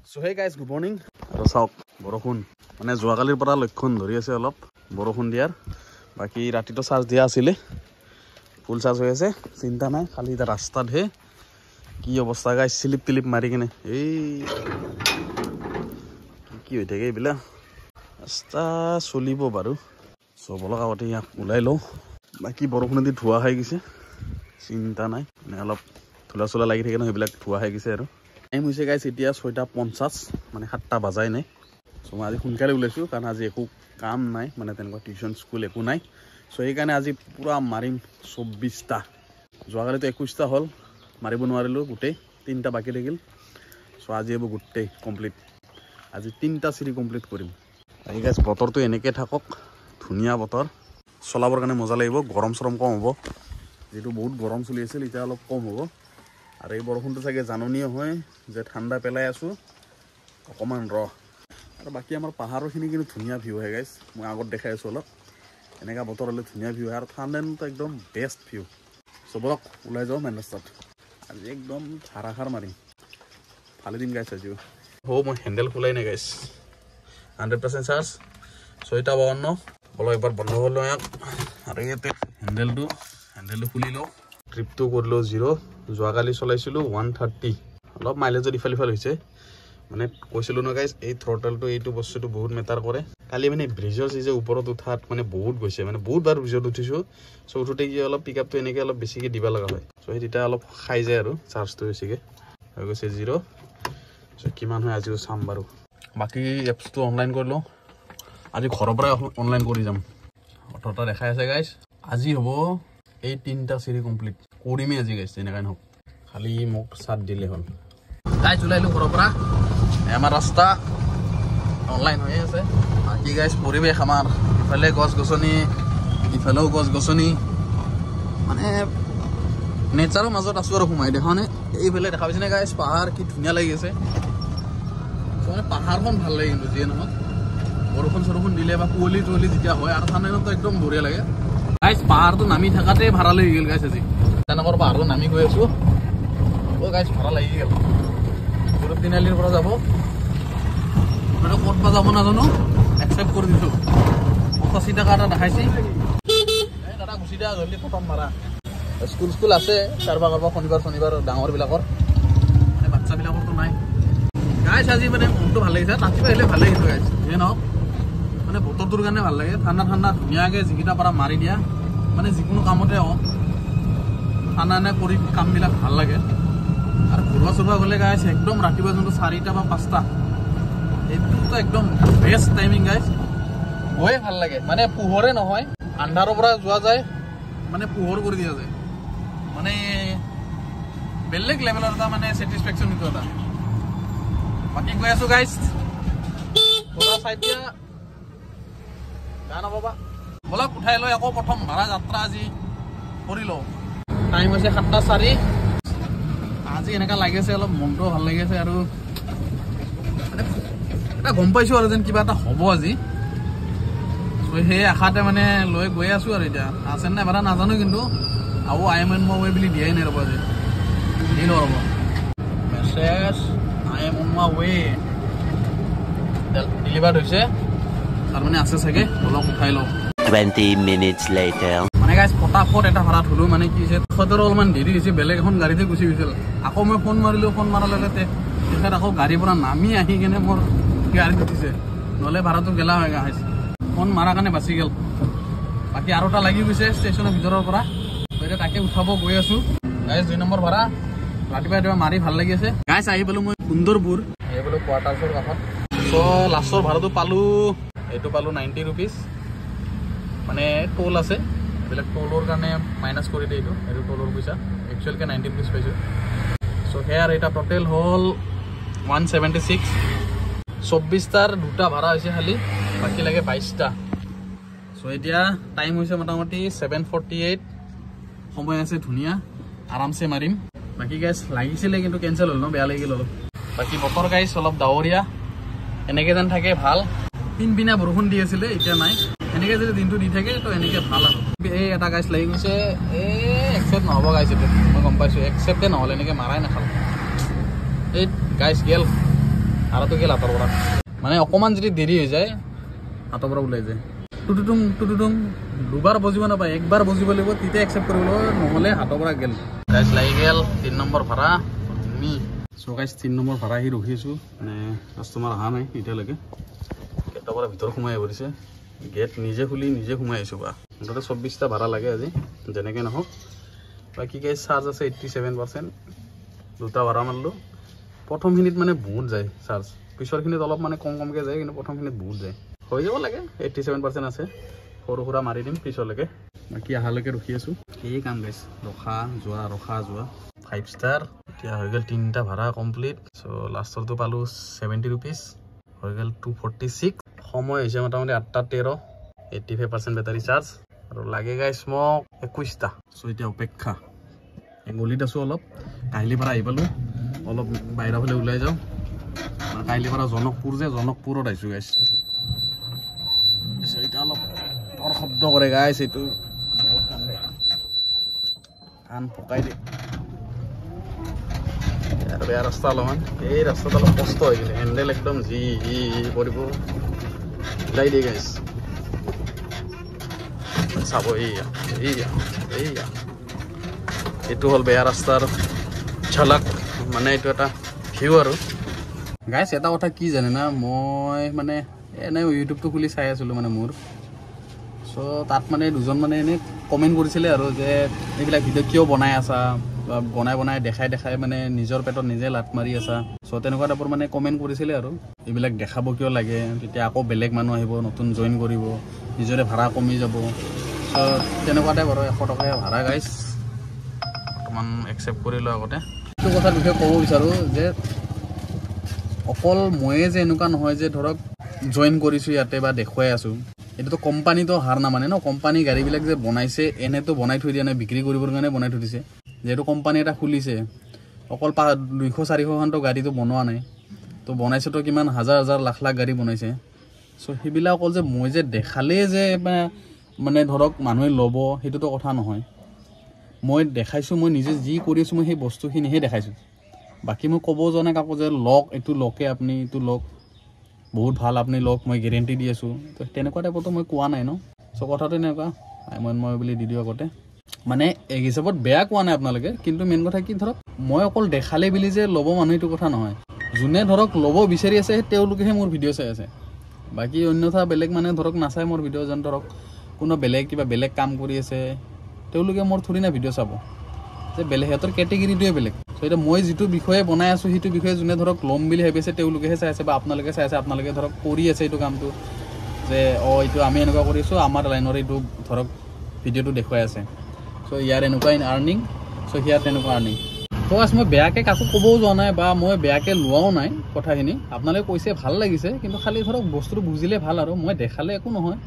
So hey guys, good morning. আৰু চাওক বৰষুণ মানে যোৱাকালিৰ পৰা লক্ষণ ধৰি আছে অলপ বৰষুণ দিয়াৰ বাকি ৰাতিটো চাৰ্জ দিয়া আছিল ফুল চাৰ্জ হৈ আছে চিন্তা নাই খালি এটা ৰাস্তাত হে কি অৱস্থা গাইস স্লিপ ক্লিপ মাৰি কিনে এই কি হৈ থাকে এইবিলা ৰাস্তা চলিব বাৰু সবলক আগতে ইয়াক ওলাই লওঁ বাকি বৰষুণ দি ধোৱা খাই গৈছে চিন্তা নাই মানে অলপ ধুলা চলা লাগি থাকে ন সেইবিলাক ধোৱা খাই গৈছে আৰু টাইম হৈছে গাইস এতিয়া 6:50 মানে 7টা বাজাই নাই সো মই আজি সোনকালে ওলাইছো কাৰণ আজি একো কাম নাই মানে তেনেকুৱা টিউশন স্কুল একো নাই সো এই কাৰণে আজি পুৰা মাৰিম 24টা যোৱাকালিতো 21টা হল মাৰিব নোৱাৰিলো গুটে 3টা বাকি থাকিল সো আজি হ'ব গুটে কমপ্লিট আজি 3টা সিৰি কমপ্লিট কৰিম এই গাইস বতৰটো এনেকৈ থাকক ধুনিয়া বতৰ চলাবৰ কাৰণে মজা লাগিব গৰম চৰম কম হ'ব যেটো বহুত গৰম চলি আছিল এতিয়া অলপ কম হ'ব আৰু এই বৰষুণটো চাগে জাননীয় হয় যে ঠাণ্ডা পেলাই আছো অকমান ৰ আৰু বাকি আমাৰ পাহাৰৰখিনি কিন্তু ধুনিয়া ভিউ হয় গাইস মই আগত দেখাই আছো অলপ এনেকা বতৰ হলে ধুনিয়া ভিউ হয় আৰু ঠাণ্ডাটো একদম বেষ্ট ভিউ সবক ওলাই যাও মেন ৰাস্তাত আজি একদম ধাৰাখাৰ মাৰিম ভালে দিন গাইছ আজিও হো মই হ্যান্ডেল খুলাই নাই গাইস 100% চাৰ্জ 6:52 বলো একবাৰ বন্ধ কৰলো ইয়াক আৰু ইয়াতে হ্যান্ডেলটো খুলি লও ট্ৰিপটো কৰিলো 0 যোৱাকালি চলাইছিলো 130 অলপ মাইলেজৰ ইফাল হৈছে মানে কৈছিলো ন গাইস এই থ্ৰটলটো এইটো বস্তুটো বহুত মেটাৰ কৰে কালি মানে ব্ৰিজৰ যে ওপৰত উঠাত মানে বহুত গৈছে মানে বহুত বাৰ ব্ৰিজত উঠিছো সো উঠোতে কি অলপ পিকআপটো এনেকৈ অলপ বেছিকে দিবা লগা হয় সো এটা অলপ খাই যায় আৰু চাৰ্জটো বেছিকে হৈ গৈছে 0 সো কিমান হয় আজিও চাম বাৰু বাকি এপছটো অনলাইন কৰিলো আজি ঘৰৰ পৰা অনলাইন কৰি যাম অটোটা দেখাই আছে গাইস আজি হ'ব এই 3টা সিৰি কমপ্লিট কৰিমে আজি গাইস এনেকৈ নহক খালি মোক সাথ দিলে হল গাইস ওলাইলো ঘৰৰ পৰা আমাৰ ৰাস্তা অনলাইন হৈ আছে বাকি গাইস পৰিবেশ আমাৰ ইফালে গছ গছনি ইফালেও গছ গছনি মানে নেচাৰৰ মাজত আছো আৰু ঘুমাই দেখানে এইফালে দেখা পাইছেনে গাইস পাহাৰ কি ধুনিয়া লাগি আছে মানে পাহাৰখন ভাল লাগে কিন্তু যিয়ে নহক বৰষুণ দিলে বা কুঁৱলী টুৱলী যেতিয়া হয় আৰু ঠাণ্ডাতো একদম বঢ়িয়া লাগে গাইস পাহাৰটো নামি থাকাতে ভাড়া লাগি গেল গাইস আজি তেনেকৰ পাহাৰটো নামি গৈ আছো ও গাইস ভাড়া লাগি গেল পুৰো তিনালিৰ পৰা যাব মানে ক'ত বা যাব নাজানো একসেপ্ট কৰি দিছো 85 টাকা এটা দেখাইছি এই দাদা গুচি দিয়া জলদি খতম ভাড়া স্কুল আছে কাৰবা শনিবাৰ ডাঙৰ বিলাকৰ মানে বাচ্চা বিলাকৰটো নাই গাইস আজি মানে মনটো ভাল লাগিছে ৰাতিপুৱা আহিলে ভাল লাগিছে গাইস যে নহওক মানে বতৰটোৰ কাৰণে ভাল লাগে ঠাণ্ডা ধুনীয়াকৈ যিকিটা পৰা মাৰি দিয়া মানে যিকোনো কামতে হওক ঠাণ্ডা কৰি কামবিলাক ভাল লাগে আৰু ঘৰুৱা গ'লে গাইস একদম ৰাতিপুৱা যোনটো 4টা বা 5টা এইটো একদম বেষ্ট টাইমিং গাইস গৈ ভাল লাগে মানে পোহৰে নহয় আন্ধাৰৰ পৰা যোৱা যায় মানে পোহৰ কৰি দিয়া যায় মানে বেলেগ লেভেলৰ এটা মানে স্যাটিসফ্যাকশন ইটো এটা বাকি গৈ আছো গাইস পুৰা চাই দিয়া গানা বাবা বলা উঠাই লৈ আকৌ প্ৰথম ভাড়া যাত্ৰা আজি কৰিলো টাইম হৈছে 7:04 আজি এনেকা লাগিছে অলপ মনটো ভাল লাগিছে আৰু এটা গম পাইছো আৰু যেন কিবা এটা হ'ব আজি সেই আশাতে মানে লৈ গৈ আছো আৰু এতিয়া আছে নাই ভাড়া নাজানো কিন্তু আৰু আই এম অন মাই ৱে বুলি দিয়াই নাই ৰ'ব আজি দিল ৰ'ব message I am on my way delivered হৈছে তাৰ মানে আছে চাগে অলপ উঠাই লওঁ 20 minutes later মানে গাইস ফটাফট এটা ভাড়া থলো মানে কি হৈছে খতৰ অলপমান দেৰি হৈছে বেলেগ এখন গাড়ীতে গুচি গৈছিল আকৌ মই ফোন মাৰিলো ফোন মাৰাৰ লগতে তেখেত আকৌ গাড়ীৰ পৰা নামি আহি কেনে মোৰ গাড়ীত উঠিছে নহ'লে ভাড়াটো গেলা হৈ গাইছ ফোন মাৰাৰ কাৰণে বাচি গেল বাকি আৰু এটা লাগি গৈছে ষ্টেচনৰ ভিতৰৰ পৰা এতিয়া তাকে উঠাব গৈ আছো গাইস 2 নম্বৰ ভাড়া ৰাতিপুৱা মাৰি ভাল লাগি আছে গাইস আহি পালো মই সুন্দৰপুৰ এই বোলো কোৱাৰ্টাৰ্ছৰ কাষত সো লাষ্টৰ ভাড়াটো পালো এইটো পালো 90 रुपीस মানে টোল আছে এইবিলাক টোলৰ কাৰণে মাইনাস কৰি দিয়ে এইটো টোলৰ পইচা একচুয়ালি 90 रुपीस পাইছো সো হেয়াৰ এটা টোটাল হল 176 24টাৰ দুটা ভাড়া হৈছে খালি বাকি লাগে 22টা সো এতিয়া টাইম হৈছে মোটামুটি 7:48 সময় আছে ধুনিয়া আৰামছে মাৰিম বাকি গাইস লাগিছিলে কিন্তু কেনসেল হল ন বেয়া লাগি গেল বাকি বতৰ গাইস অলপ ডাৱৰীয়া এনেকে যেন থাকে ভাল পিনপিনা বৰষুণ দি আছিলে এতিয়া নাই এনেকে যদি দিনটো দি থাকে তো এনেকে ভাল আৰু এই এটা গাইস লাগি গৈছে একসেপ্ট নহব গাইস এটা মই গম পাইছো একসেপ্টে নহলে এনেকে মাৰাই নাখাল এই গাইস গেল হাৰাটো গেল হাতৰ পৰা মানে অকণমান যদি দেৰি হৈ যায় হাতৰ পৰা ওলাই যায় টুটুটুং টুটুটুং দুবাৰ বজিব নাপায় একবাৰ বজিব লাগিব তেতিয়া একচেপ্ট কৰিব নহ'লে হাতৰ পৰা গেল গাইছ লাগি গেল 3 নম্বৰ ভাড়া আমি চ' গাইছ 3 নম্বৰ ভাড়া আহি ৰখি আছোঁ মানে কাষ্টমাৰ অহা নাই এতিয়ালৈকে গেটৰ পৰা ভিতৰত সোমাই পৰিছে গেট নিজে খুলি নিজে সোমাই আহিছোঁ বা মুঠতে 24টা ভাড়া লাগে আজি যেনেকৈ নহওক বাকী গাইছ চাৰ্জ আছে 87% দুটা ভাড়া মাৰিলোঁ প্ৰথমখিনিত মানে বহুত যায় চাৰ্জ পিছৰখিনিত অলপ মানে কমকৈ যায় কিন্তু প্ৰথমখিনিত বহুত যায় হৈ যাব লাগে 87% আছে সৰু সুৰা মাৰি দিম পিছলৈকে বাকী অহালৈকে ৰখি আছোঁ এই কাম গাইছ ৰখা যোৱা 5 ষ্টাৰ এতিয়া হৈ গ'ল 3টা ভাড়া কমপ্লিট চ' লাষ্টৰটো পালোঁ 70 rupees হৈ গ'ল 246 সময় হৈছে মোটামুটি 8:13 85% বেটাৰী চাৰ্জ আৰু লাগে গাইছ মোক 21টা চ' এতিয়া অপেক্ষা গলিত আছোঁ অলপ কাহিলীৰ পৰা আহি পালোঁ অলপ বাহিৰৰ ফালে ওলাই যাওঁ কাহিলীৰ পৰা জনকপুৰত আহিছোঁ গাইছ এতিয়া অলপ বৰ শব্দ কৰে গাইছ এইটো কাণ পকাই দিয়ে আৰু বেয়া ৰাস্তা অলপমান এই ৰাস্তাটো অলপ কষ্ট হৈ গৈছে হেণ্ডেল একদম যি কৰিব ওলাই দিয়ে গাইছ চাব এইয়া এইটো হ'ল বেয়া ৰাস্তাৰ ঝলক মানে এইটো এটা ভিউ আৰু গাইছ এটা কথা কি জানে না মই মানে এনে ইউটিউবটো খুলি চাই আছিলোঁ মানে মোৰ চ' তাত মানে দুজন মানে এনেই কমেণ্ট কৰিছিলে আৰু যে এইবিলাক ভিডিঅ' কিয় বনাই আছা বা বনাই দেখাই মানে নিজৰ পেটত নিজে লাট মাৰি আছা চ' তেনেকুৱা টাইপৰ মানে কমেণ্ট কৰিছিলে আৰু এইবিলাক দেখাব কিয় লাগে তেতিয়া আকৌ বেলেগ মানুহ আহিব নতুন জইন কৰিব নিজৰে ভাড়া কমি যাব চ' তেনেকুৱা টাইপ আৰু 100 টকা ভাড়া গাইছ অকণমান একচেপ্ট কৰিলোঁ আগতে এইটো কথাৰ বিষয়ে ক'ব বিচাৰোঁ যে অকল ময়ে যে এনেকুৱা নহয় যে ধৰক জইন কৰিছোঁ ইয়াতে বা দেখুৱাই আছোঁ এইটোতো কোম্পানীটো হাৰ নামানে ন কোম্পানী গাড়ীবিলাক যে বনাইছে এনেতো বনাই থৈ দিয়া নাই বিক্ৰী কৰিবৰ কাৰণে বনাই থৈ দিছে যিহেতু কোম্পানী এটা খুলিছে অকল 200-400খনটো গাড়ীটো বনোৱা নাই তো বনাইছেতো কিমান হাজাৰ লাখ গাড়ী বনাইছে চ' সেইবিলাক অকল যে মই যে দেখালেই যে মানে ধৰক মানুহে ল'ব সেইটোতো কথা নহয় মই দেখাইছোঁ মই নিজে যি কৰি আছোঁ মই সেই বস্তুখিনিহে দেখাইছোঁ বাকী মই ক'ব যোৱা নাই কাকো যে লওক এইটো লকে আপুনি এইটো লওক বহুত ভাল আপুনি লওক মই গেৰেণ্টি দি আছোঁ তো তেনেকুৱা টাইপতো মই কোৱা নাই ন চ' কথাটো এনেকুৱা মই বুলি দি দিওঁ আগতে মানে এক হিচাপত বেয়া কোৱা নাই আপোনালোকে কিন্তু মেইন কথা কি ধৰক মই অকল দেখালে বুলি যে ল'ব মানুহ এইটো কথা নহয় যোনে ধৰক ল'ব বিচাৰি আছে তেওঁলোকেহে মোৰ ভিডিঅ' চাই আছে বাকী অন্যথা বেলেগ মানে ধৰক নাচায় মোৰ ভিডিঅ' যেন ধৰক কোনো বেলেগ কাম কৰি আছে তেওঁলোকে মোৰ থৰি না ভিডিঅ' চাব যে বেলেগ সিহঁতৰ কেটেগৰীটোৱে বেলেগ চ' এতিয়া মই যিটো বিষয়ে বনাই আছোঁ সেইটো বিষয়ে যোনে ধৰক ল'ম বুলি ভাবিছে তেওঁলোকেহে চাই আছে বা আপোনালোকে চাই আছে আপোনালোকে ধৰক কৰি আছে এইটো কামটো যে এইটো আমি এনেকুৱা কৰিছোঁ আমাৰ লাইনৰ এইটো ধৰক ভিডিঅ'টো দেখুৱাই আছে চ' ইয়াৰ এনেকুৱা আৰ্নিং চ' ইয়াৰ তেনেকুৱা আৰ্নিং তো মই বেয়াকৈ কাকো ক'বও যোৱা নাই বা মই বেয়াকৈ লোৱাও নাই কথাখিনি আপোনালোকে কৈছে ভাল লাগিছে কিন্তু খালি ধৰক বস্তুটো বুজিলে ভাল আৰু মই দেখালে একো নহয়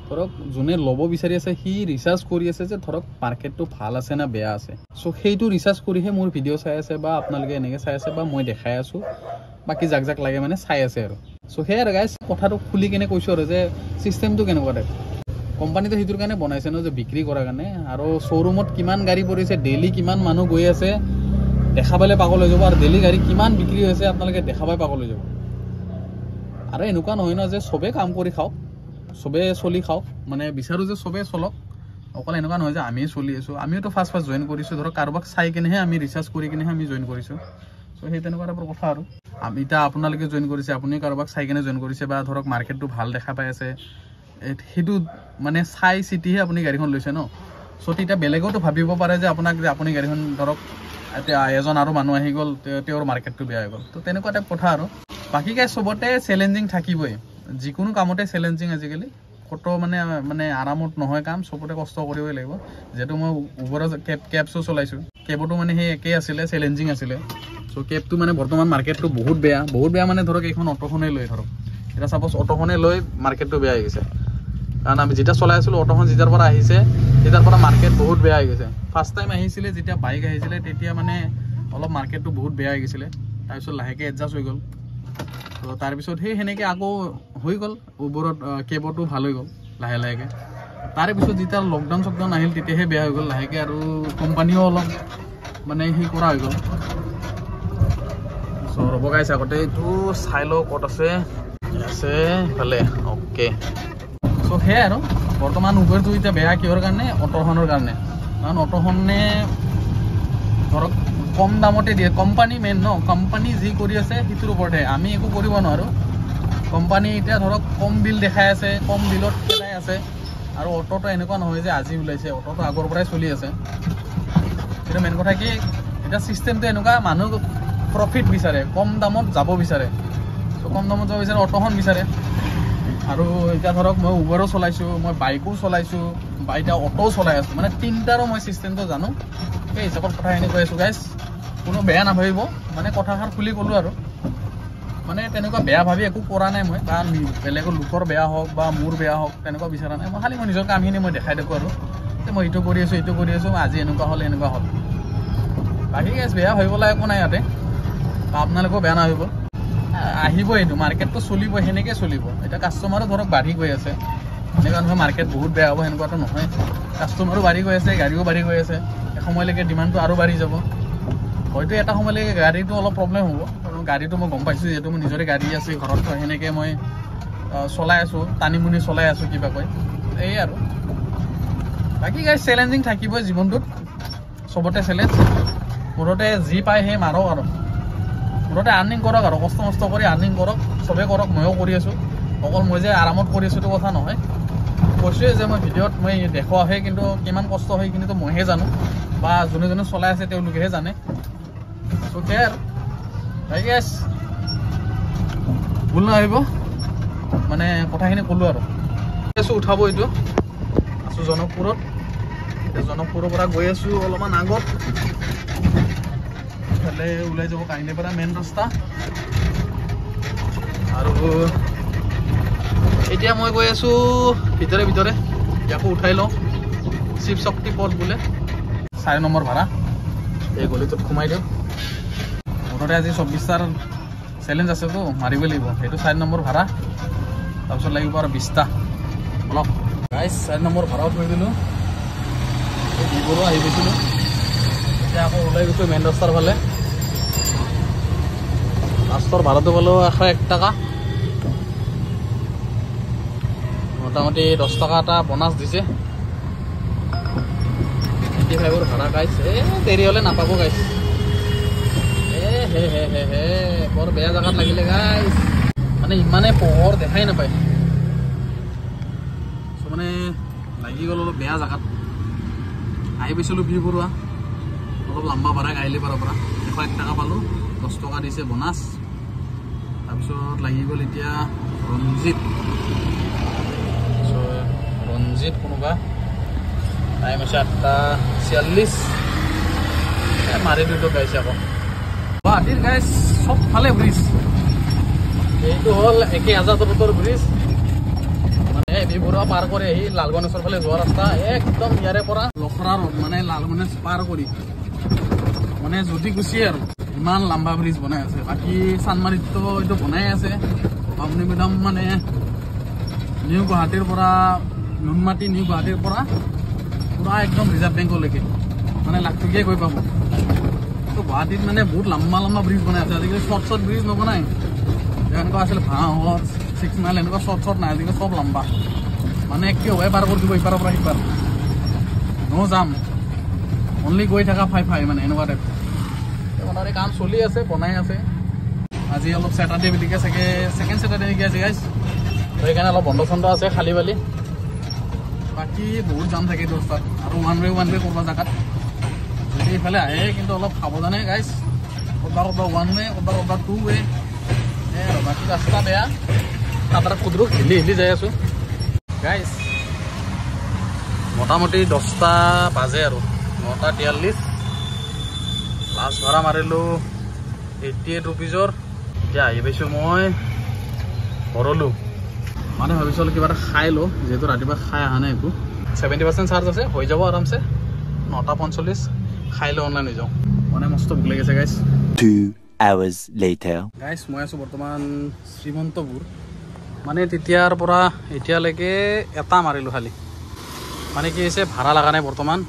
ধৰক যোনে ল'ব বিচাৰি আছে সি ৰিচাৰ্চ কৰি আছে যে ধৰক মাৰ্কেটটো ভাল আছে না বেয়া আছে চ' সেইটো ৰিচাৰ্চ কৰিহে মোৰ ভিডিঅ' চাই আছে বা আপোনালোকে এনেকৈ চাই আছে বা মই দেখাই আছোঁ বাকী যাক লাগে মানে চাই আছে আৰু চ' সেয়াই আৰু গাইছ কথাটো খুলি কেনে কৈছোঁ আৰু যে ছিষ্টেমটো কেনেকুৱা টাইপ কোম্পানীটো সেইটোৰ কাৰণে বনাইছে ন যে বিক্ৰী কৰাৰ কাৰণে আৰু শ্ব'ৰুমত কিমান গাড়ী পৰিছে ডেইলি কিমান মানুহ গৈ আছে দেখা পালে পাগল হৈ যাব আৰু ডেইলি গাড়ী কিমান বিক্ৰী হৈছে আপোনালোকে দেখা পাই পাগল হৈ যাব আৰু এনেকুৱা নহয় ন যে চবেই কাম কৰি খাওক চবেই চলি খাওক মানে বিচাৰোঁ যে চবেই চলক অকল এনেকুৱা নহয় যে আমিয়ে চলি আছোঁ আমিওতো ফাৰ্ষ্ট জইন কৰিছোঁ ধৰক কাৰোবাক চাই কিনেহে আমি ৰিচাৰ্চ কৰি কিনেহে আমি জইন কৰিছোঁ চ' সেই তেনেকুৱা টাইপৰ কথা আৰু আমি এতিয়া আপোনালোকে জইন কৰিছে আপুনি কাৰোবাক চাই কিনে জইন কৰিছে বা ধৰক মাৰ্কেটটো ভাল দেখা পাই আছে সেইটো মানে চাই চিটিহে আপুনি গাড়ীখন লৈছে ন চ' তেতিয়া বেলেগতো ভাবিব পাৰে যে আপোনাক যে আপুনি গাড়ীখন ধৰক এতিয়া এজন আৰু মানুহ আহি গ'ল তেওঁৰ মাৰ্কেটটো বেয়া হৈ গ'ল তো তেনেকুৱা টাইপ কথা আৰু বাকী গাই চবতে চেলেঞ্জিং থাকিবই যিকোনো কামতে চেলেঞ্জিং আজিকালি ক'তো মানে আৰামত নহয় কাম চবতে কষ্ট কৰিবই লাগিব যিহেতু মই উবৰত কেবছো চলাইছোঁ কেবতো মানে সেই একেই আছিলে চেলেঞ্জিং আছিলে চ' কেবটো মানে বৰ্তমান মাৰ্কেটটো বহুত বেয়া মানে ধৰক এইখন অটোখনেই লৈ ধৰক এতিয়া ছাপ'জ অটোখনে লৈ মাৰ্কেটটো বেয়া হৈ গৈছে কাৰণ আমি যেতিয়া চলাই আছিলোঁ অটোখন যেতিয়াৰ পৰা আহিছে তেতিয়াৰ পৰা মাৰ্কেট বহুত বেয়া হৈ গৈছে ফাৰ্ষ্ট টাইম আহিছিলে যেতিয়া বাইক আহিছিলে তেতিয়া মানে অলপ মাৰ্কেটটো বহুত বেয়া হৈ গৈছিলে তাৰপিছত লাহেকৈ এডজাষ্ট হৈ গ'ল তো তাৰপিছত সেনেকৈ আকৌ হৈ গ'ল উবৰত কেবতো ভাল হৈ গ'ল লাহেকৈ তাৰেপিছত যেতিয়া লকডাউন আহিল তেতিয়াহে বেয়া হৈ গ'ল লাহেকৈ আৰু কোম্পানীও অলপ মানে কৰা হৈ গ'ল চ' সো ৰ'ব গাইছ আগতে এইটো চাই লওঁ ক'ত আছে আছে ভালে অ'কে সো সেয়াই আৰু বৰ্তমান উবেৰটো এতিয়া বেয়া কিহৰ কাৰণে অটোখনৰ কাৰণে কাৰণ অটোখনে ধৰক কম দামতে দিয়ে কোম্পানী মেইন ন কোম্পানী যি কৰি আছে সেইটোৰ ওপৰতহে আমি একো কৰিব নোৱাৰোঁ কোম্পানী এতিয়া ধৰক কম বিল দেখাই আছে কম বিলত পেলাই আছে আৰু অটোটো এনেকুৱা নহয় যে আজি ওলাইছে অটোটো আগৰ পৰাই চলি আছে কিন্তু মেইন কথা কি এতিয়া চিষ্টেমটো এনেকুৱা মানুহ প্ৰফিট বিচাৰে কম দামত যাব বিচাৰে ত' কম দামত যাব বিচাৰে অটোখন বিচাৰে আৰু এতিয়া ধৰক মই উবেৰো চলাইছোঁ মই বাইকো চলাইছোঁ বা এতিয়া অটোও চলাই আছোঁ মানে তিনিটাৰো মই চিষ্টেমটো জানো সেই হিচাপত কথাখিনি কৈ আছোঁ গাইজ কোনো বেয়া নাভাবিব মানে কথাষাৰ খুলি ক'লোঁ আৰু মানে তেনেকুৱা বেয়া ভাবি একো কৰা নাই মই কাৰণ বেলেগৰ লোকৰ বেয়া হওক বা মোৰ বেয়া হওক তেনেকুৱা বিচৰা নাই মই খালি মই নিজৰ কামখিনি মই দেখাই দেখোঁ আৰু যে মই এইটো কৰি আছোঁ আজি এনেকুৱা হ'ল এনেকুৱা হ'ল বাকী গাইজ বেয়া ভাবিবলৈ একো নাই ইয়াতে বা আপোনালোকেও বেয়া নাভাবিব আহিব এইটো মাৰ্কেটটো চলিব সেনেকৈ চলিব এতিয়া কাষ্টমাৰো ধৰক বাঢ়ি গৈ আছে এনেকুৱা নহয় মাৰ্কেট বহুত বেয়া হ'ব সেনেকুৱাটো নহয় কাষ্টমাৰো বাঢ়ি গৈ আছে গাড়ীও বাঢ়ি গৈ আছে এসময়লৈকে ডিমাণ্ডটো আৰু বাঢ়ি যাব হয়তো এটা সময়লৈকে গাড়ীটো অলপ প্ৰব্লেম হ'ব কাৰণ গাড়ীটো মই গম পাইছোঁ যিহেতু মোৰ নিজৰে গাড়ী আছে ঘৰত সেনেকৈ মই চলাই আছোঁ টানিমুনি চলাই আছোঁ কিবাকৈ এই আৰু বাকী গাইজ চেলেঞ্জিং থাকিবই জীৱনটোত চবতে চেলেঞ্জ মুঠতে যি পায় সেই মাৰক আৰু মুঠতে আৰ্নিং কৰক আৰু কষ্ট মষ্ট কৰি আৰ্নিং কৰক চবেই কৰক ময়ো কৰি আছোঁ অকল মই যে আৰামত কৰি আছোঁ এইটো কথা নহয় কৈছোঁৱে যে মই ভিডিঅ'ত মই দেখুৱাহে কিন্তু কিমান কষ্ট হয় কিন্তু মইহে জানো বা যোনে যোনে চলাই আছে তেওঁলোকেহে জানে চ' সেয়াই আৰু আই গেছ ভুল নাভাবিব মানে কথাখিনি ক'লোঁ আৰু আছোঁ উঠাব এইটো আছোঁ জনকপুৰত এতিয়া জনকপুৰৰ পৰা গৈ আছোঁ অলপমান আগত ইফালে ওলাই যাব কাহিনীপাৰা মেইন ৰাস্তা আৰু এতিয়া মই গৈ আছোঁ ভিতৰে ইয়াকো উঠাই লওঁ শিৱ শক্তি পথ বোলে 4 নম্বৰ ভাড়া এই গলিটোত সোমাই দিওঁ মুঠতে আজি 24টাৰ চেলেঞ্জ আছেতো মাৰিব লাগিব সেইটো 4 নম্বৰ ভাড়া তাৰপিছত লাগিব আৰু 20টা অলপ গাইজ 4 নম্বৰ ভাড়াও থৈ দিলোঁ এই বিবোৰো আহি গৈছিলোঁ এতিয়া আকৌ ওলাই গৈছোঁ মেইন ৰাস্তাৰ ফালে ৰাস্তাৰ ভাড়াটো পালোঁ 101 টকা মোটামুটি 10 টকা এটা বোনাছ দিছে 25ৰ ভাড়া গাইছ দেৰি হ'লে নাপাব গাইছ হে বৰ বেয়া জেগাত লাগিলে গাইছ মানে ইমানে পোহৰ দেখাই নাপায় চ' মানে লাগি গ'ল অলপ বেয়া জেগাত আহি পাইছিলোঁ বি বৰুৱা অলপ লম্বা ভাড়া গাইলে পাৰৰ পৰা 101 টকা পালোঁ 10 টকা দিছে বোনাছ তাৰপিছত লাগি গ'ল এতিয়া ৰঞ্জিত কোনোবা টাইম আছে 8:46 মাৰি দিলোঁ গাইছে আকৌ গুৱাহাটীৰ গাইজ চবফালে ব্ৰিজ এইটো হ'ল 1000 ব্ৰিজ মানে বি বৰুৱা পাৰ কৰি আহি লালগণেশৰ ফালে যোৱা ৰাস্তা একদম ইয়াৰে পৰা লখৰা ৰোড মানে লালগণেশ পাৰ কৰি মানে যদি গুচি আৰু ইমান লম্বা ব্ৰিজ বনাই আছে বাকী চানমাৰীতো এইটো বনাই আছে আপুনি একদম মানে নিউ গুৱাহাটীৰ পৰা নুনমাটি নিউ গুৱাহাটীৰ পৰা পুৰা একদম ৰিজাৰ্ভ বেংকলৈকে মানে লাখটকীয়াই গৈ পাব তো গুৱাহাটীত মানে বহুত লম্বা ব্ৰিজ বনাই আছে আজিকালি শ্বৰ্ট ব্ৰিজ নবনাই এনেকুৱা আছিল ভাঁহত 6 মাইল এনেকুৱা শ্বৰ্ট নাই আজিকালি চব লম্বা মানে কিয় হয় পাৰ কৰি দিব ইপাৰৰ পৰা সিপাৰ ন' যাম অনলি গৈ থকা ফাই মানে এনেকুৱা টাইপ বনাৰে কাম চলি আছে বনাই আছে আজি অলপ ছেটাৰডে বুলিকে চাগে ছেকেণ্ড ছেটাৰডে নেকি আজি গাইজ সেইকাৰণে অলপ বন্ধ চন্ধ আছে খালী বালি বাকী বহুত জাম থাকে দহটাত আৰু ওৱান ৱে কৰিব জেগাত যদি এইফালে আহে কিন্তু অলপ সাৱধানে গাইজ ক'ৰবাত 1 ৱে ক'ৰবাত 2 ৱে আৰু বাকী ৰাস্তা বেয়া তাৰ কুদৰো হিলি যাই আছোঁ গাইজ মোটামুটি 10টা বাজে আৰু 9:43 লাষ্ট ভাড়া মাৰিলোঁ 88 ৰুপিজৰ এতিয়া আহি পাইছোঁ মই ভৰলোঁ মানে ভাবিছোঁ অলপ কিবা এটা খাই লওঁ যিহেতু ৰাতিপুৱা খাই অহা নাই একো 70% চাৰ্জ আছে হৈ যাব আৰামছে 9:45 খাই লওঁ অনলাইন হৈ যাওঁ মানে মস্ত ভোক লাগিছে গাইজ 2 hours later গাইজ মই আছোঁ বৰ্তমান শ্ৰীমন্তপুৰ মানে তেতিয়াৰ পৰা এতিয়ালৈকে এটা মাৰিলোঁ খালি মানে কি হৈছে ভাড়া লগা নাই বৰ্তমান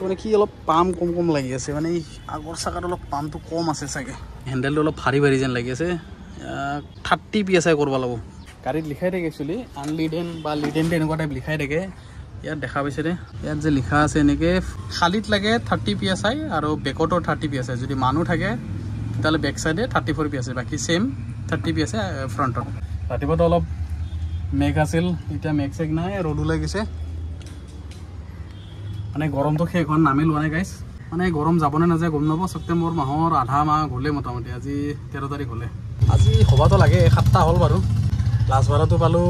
মানে কি অলপ পাম্প কম লাগি আছে মানে আগৰ চাকাত অলপ পাম্পটো কম আছে চাগে হেণ্ডেলটো অলপ ভাৰী ভাৰী যেন লাগি আছে 30 PSI কৰিব লাগিব গাড়ীত লিখাই থাকে একচুৱেলি আনলিডেন বা লিডেন এনেকুৱা টাইপ লিখাই থাকে ইয়াত দেখা পাইছে দে ইয়াত যে লিখা আছে এনেকৈ খালীত লাগে 30 PSI আৰু বেকতো 30 PSI যদি মানুহ থাকে তেতিয়াহ'লে বেক চাইডে 34 PSI বাকী ছেইম 30 PSI ফ্ৰণ্টত ৰাতিপুৱাটো অলপ মেঘ আছিল এতিয়া মেঘ চেঘ নাই ৰ'দ ওলাই গৈছে মানে গৰমটো শেষ হোৱাৰ নামেই লোৱা নাই গাইছ মানে গৰম যাবনে নাযায় গম নাপাব ছেপ্টেম্বৰ মাহৰ আধা মাহ গ'লে মোটামুটি আজি 13 তাৰিখ হ'লে আজি হ'বতো লাগে 7টা হ'ল বাৰু লাষ্ট ভাড়াটো পালোঁ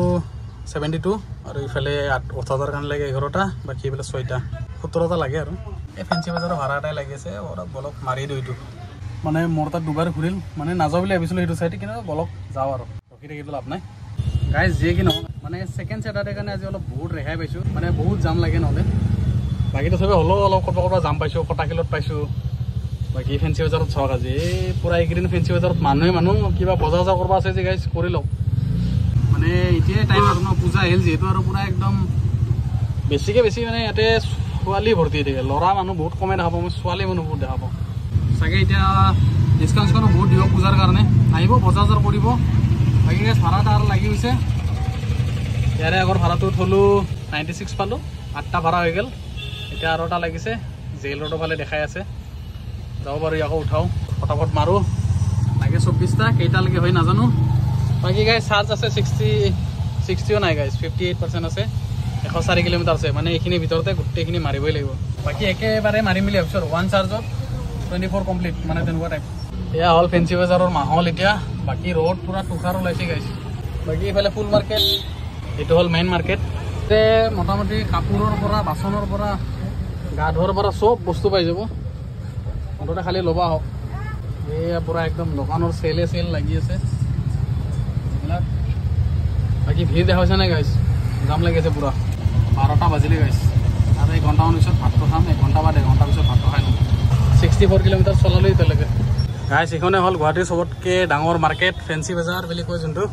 72 আৰু ইফালে 8,000 কাৰণে লাগে 11টা বাকী এইফালে 6টা 17টা লাগে আৰু এই ফেঞ্চি বজাৰৰ ভাড়া এটাই লাগি আছে অলপ বলক মাৰি দিওঁ এইটো মানে মোৰ তাত দুবাৰ ঘূৰিল মানে নাযাওঁ বুলি ভাবিছিলোঁ সেইটো চাইডে কিন্তু বলক যাওঁ আৰু ৰখি থাকিব লাভ নাই গাইজ যিয়ে কি নহওক মানে ছেকেণ্ড ছেটাৰডে কাৰণে আজি অলপ বহুত ৰেহাই পাইছোঁ মানে বহুত জাম লাগে নহ'লে বাকীটো চবে হ'লেও অলপ ক'ৰবাত জাম পাইছোঁ কটাকিলত পাইছোঁ বাকী ফেঞ্চি বজাৰত চাওক আজি এই পূৰা এইকেইদিন ফেঞ্চি বজাৰত মানুহ কিবা বজাৰ চজাৰ কৰিব আছে যে গাইজ কৰি লওক মানে এতিয়াই টাইম আৰু ন পূজা আহিল যিহেতু আৰু পূৰা একদম বেছিকৈ বেছি মানে ইয়াতে ছোৱালী ভৰ্তি হৈ থাকে ল'ৰা মানুহ বহুত কমে দেখা পাওঁ মই ছোৱালী মানুহ বহুত দেখা পাওঁ চাগে এতিয়া ডিছকাউণ্টনো বহুত দিব পূজাৰ কাৰণে আহিব বজাৰ চজাৰ কৰিব বাকী গাইজ ভাড়া এটা আৰু লাগি গৈছে ইয়াৰে আগৰ ভাড়াটো থলোঁ 96 পালোঁ 8টা ভাড়া হৈ গ'ল এতিয়া আৰু এটা লাগিছে জেল ৰোডৰ ফালে দেখাই আছে যাব পাৰোঁ আকৌ উঠাওঁ ফটাফট মাৰোঁ লাগে 24টা কেইটালৈকে হয় নাজানো বাকী গাইজ চাৰ্জ আছে 60ও নাই গাইজ 58% আছে 104 কিলোমিটাৰ আছে মানে এইখিনিৰ ভিতৰতে গোটেইখিনি মাৰিবই লাগিব বাকী একেবাৰে মাৰিম বুলি ভাবিছোঁ ওৱান চাৰ্জত 24 কমপ্লিট মানে তেনেকুৱা টাইপ এয়া হ'ল ফেঞ্চি বজাৰৰ মাহল এতিয়া বাকী ৰ'ড পূৰা টুখাৰ ওলাইছে গাইজ বাকী এইফালে ফুল মাৰ্কেট এইটো হ'ল মেইন মাৰ্কেট তাতে মোটামুটি কাপোৰৰ পৰা বাচনৰ পৰা গা ধোৱাৰ পৰা চব বস্তু পাই যাব মুঠতে খালি ল'বা হওক এয়া পূৰা একদম দোকানৰ চেল লাগি আছে এইবিলাক বাকী ভিৰ দেখা হৈছে নাই গাইজ জাম লাগি আছে পূৰা 12টা বাজিলে গাইজ আৰু 1 ঘণ্টামান পিছত ভাতটো খাম 1 ঘণ্টা বা 1.5 ঘণ্টা পিছত ভাতটো খাই ল'ম 64 কিলোমিটাৰ চলালোঁ এতিয়ালৈকে গাইজ এইখনে হ'ল গুৱাহাটীৰ চবতকৈ ডাঙৰ মাৰ্কেট ফেঞ্চি বজাৰ বুলি কয় যোনটো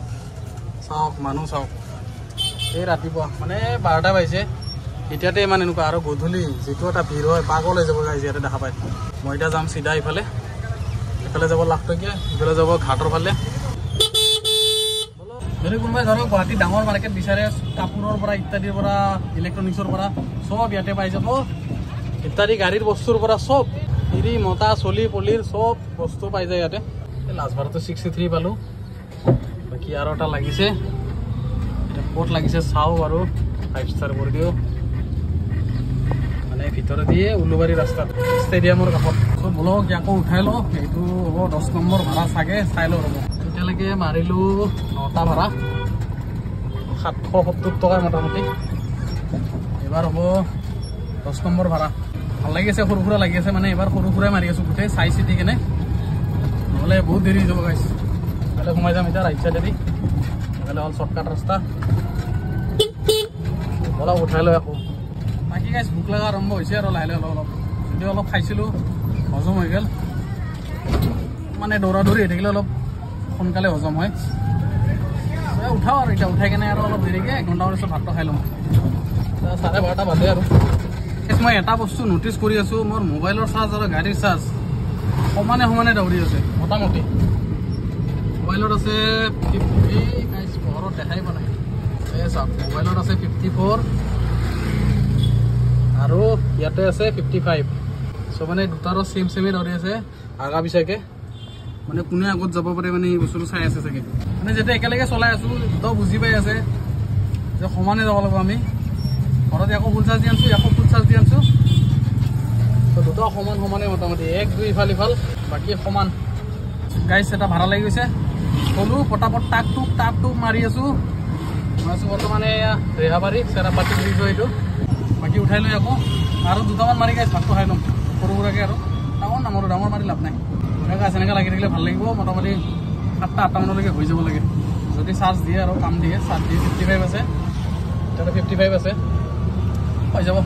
চাওক মানুহ চাওক এই ৰাতিপুৱা মানে 12টা বাজিছে এতিয়াতে ইমান এনেকুৱা আৰু গধূলি যিটো এটা ভিৰ হয় পাগল হৈ যাব গাইজ ইয়াতে দেখা পায় মই এতিয়া যাম চিধা ইফালে যাব লাখটকীয়া ইফালে যাব ঘাটৰ ফালে যদি কোনোবাই ধৰক গুৱাহাটী ডাঙৰ মাৰ্কেট বিচাৰে কাপোৰৰ পৰা ইত্যাদিৰ পৰা ইলেক্ট্ৰনিক্সৰ পৰা চব ইয়াতে পাই যাব ইত্যাদি গাড়ীৰ বস্তুৰ পৰা চব হিৰি মতা চলি পলিৰ চব বস্তু পাই যায় ইয়াতে লাষ্ট ভাড়াটো 63 পালোঁ বাকী আৰু এটা লাগিছে এতিয়া ক'ত লাগিছে চাওঁ আৰু 5 ষ্টাৰ কৰি দিওঁ মানে ভিতৰত দিয়ে উলুবাৰী ৰাস্তাত ষ্টেডিয়ামৰ কাষত চব বলক আকৌ উঠাই লওঁ এইটো হ'ব 10 নম্বৰ ভাড়া চাগে চাই লওঁ ৰ'ব এতিয়ালৈকে মাৰিলোঁ 9টা ভাড়া 770 টকা মোটামুটি এবাৰ হ'ব 10 নম্বৰ ভাড়া ভাল লাগি আছে সৰু সুৰা লাগি আছে মানে এবাৰ সৰু সুৰাই মাৰি আছোঁ গোটেই চাই চিটি কেনে নহ'লে বহুত দেৰি হৈ যাব গাইছ এইফালে সোমাই যাম এতিয়া ৰাইট চাইডেদি এইফালে হ'ল শ্বৰ্টকাট ৰাস্তা অলপ উঠাই লৈ আকৌ বাকী গাইছ ভোক লগা আৰম্ভ হৈছে আৰু লাহে লাহে অলপ যদি অলপ খাইছিলোঁ হজম হৈ গ'ল মানে দৌৰা দৌৰি হৈ থাকিলে অলপ সোনকালে হজম হয় উঠাওঁ আৰু এতিয়া উঠাই কেনে আৰু অলপ দেৰিকৈ 1 ঘণ্টামান পিছত ভাতটো খাই ল'ম 12:30 বাজে আৰু মই এটা বস্তু নটিচ কৰি আছোঁ মোৰ মোবাইলৰ চাৰ্জ আৰু গাড়ীৰ চাৰ্জ সমানে দৌৰি আছে মোটামুটি মোবাইলত আছে 50 ঘৰত দেখাই পোৱা নাই এই চাওক মোবাইলত আছে 54 আৰু ইয়াতে আছে 55 চ' মানে দুটাৰো চেমেই দৌৰি আছে আগা পিছাকৈ মানে কোনে আগত যাব পাৰে মানে এই বস্তুটো চাই আছে চাগে মানে যেতিয়া একেলগে চলাই আছোঁ দুটাও বুজি পাই আছে যে সমানে যাব লাগিব আমি ঘৰত আকৌ ফুল চাৰ্জ দি আনিছোঁ আকৌ ফুল চাৰ্জ দি আনিছোঁ তো দুটাও সমানে মোটামুটি 1 2 ইফাল বাকী সমান গাইছ এটা ভাড়া লাগি গৈছে ক'লোঁ পটাপট টাক টুক মাৰি আছোঁ মই আছোঁ বৰ্তমানে ৰেহাবাৰী চেৰাপাতি ব্ৰিজ হয় এইটো বাকী উঠাই লৈ আকৌ আৰু দুটামান মাৰি গাইছ ভাতটো খাই ল'ম সৰু সুৰাকৈ আৰু ডাঙৰ মাৰি লাভ নাই গাছ এনেকৈ লাগি থাকিলে ভাল লাগিব মোটামুটি 7টা 8টা মানলৈকে হৈ যাব লাগে যদি চাৰ্জ দিয়ে আৰু কাম দিয়ে চাৰ্জ দিয়ে 55 আছে তাতে 55 আছে হৈ যাব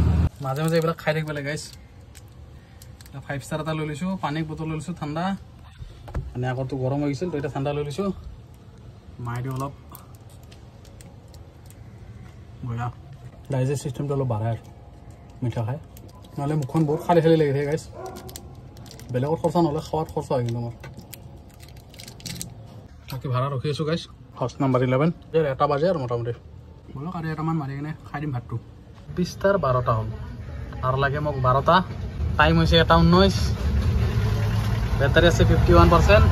মাজে এইবিলাক খাই থাকিব লাগে গাইছ 5 ষ্টাৰ এটা লৈ লৈছোঁ পানীৰ বটল লৈ লৈছোঁ ঠাণ্ডা মানে আগৰটো গৰম হৈ গৈছিল তো এতিয়া ঠাণ্ডা লৈ লৈছোঁ মাই দিওঁ অলপ বঢ়িয়া ডাইজেষ্ট চিষ্টেমটো অলপ বাঢ়ায় আৰু মিঠা খাই নহ'লে মুখখন বহুত খালি লাগি থাকে গাইছ বেলেগত খৰচা নহ'লে খোৱাত খৰচা হয় কিন্তু মোৰ বাকী ভাড়া ৰখি আছোঁ গাইছ হাউচ নাম্বাৰ 11 এটা বাজে আৰু মোটামুটি বলক আৰু এটামান মাৰি কিনে খাই দিম ভাতটো 20টাৰ 12টা হ'ল আৰু লাগে মোক 12টা টাইম হৈছে 1:19 বেটাৰী আছে 51%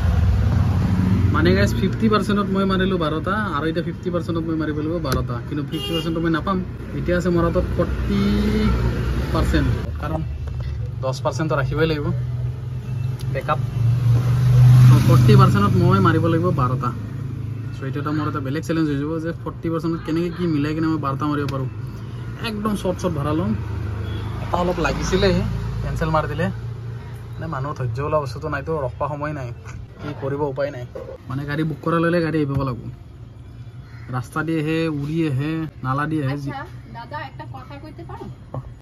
মানে গাইছ 50%ত মই মাৰিলোঁ 12টা আৰু এতিয়া 50%ত মই মাৰিব লাগিব 12টা কিন্তু 50%টো মই নাপাম এতিয়া আছে মোৰ হাতত 40% কাৰণ 10%টো ৰাখিবই লাগিব বেকআপ 40%ত মই মাৰিব লাগিব 12টা সো এটা মোৰ এটা বেলেগ চ্যালেঞ্জ হৈ যাব যে 40%ত কেনেকৈ কি মিলাই কিনে মই 12টা মাৰিব পাৰোঁ একদম শৰ্ট ভৰা ল'ম এটা অলপ লাগিছিলে কেঞ্চেল মাৰি দিলে মানে মানুহ ধৈৰ্য ওলা বস্তুটো নাইতো ৰখবা সময় নাই কি কৰিব উপায় নাই মানে গাড়ী বুক কৰা ল'লে গাড়ী আহিব লাগিব ৰাস্তা দি আহে উৰি আহে নালা দি আহে দাদা একটা কথা কইতে পাৰো